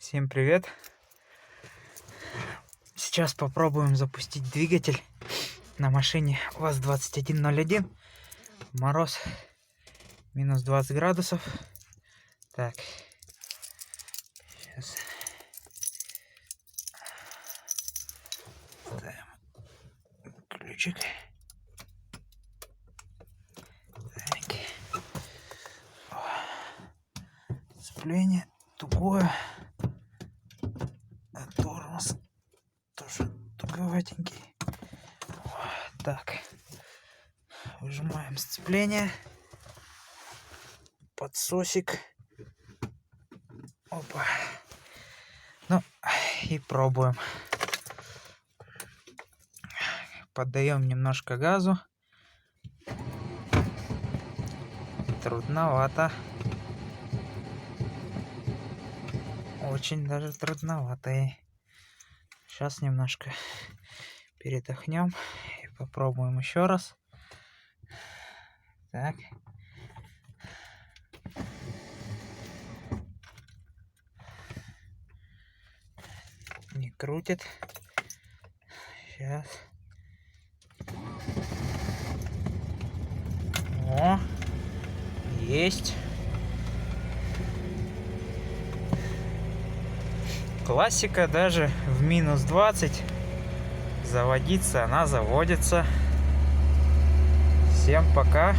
Всем привет! Сейчас попробуем запустить двигатель на машине ВАЗ-2101. Мороз минус 20 градусов. Так, сейчас ставим ключик. Так. Сцепление тугое. Тормоз тоже туговатенький. Так, выжимаем сцепление, подсосик. Опа. Ну и пробуем. Поддаем немножко газу. Трудновато. Очень даже трудновато. Сейчас немножко передохнем и попробуем еще раз. Так. Не крутит. Сейчас. О, есть. Классика, даже в минус 20 заводиться она заводится. Всем пока.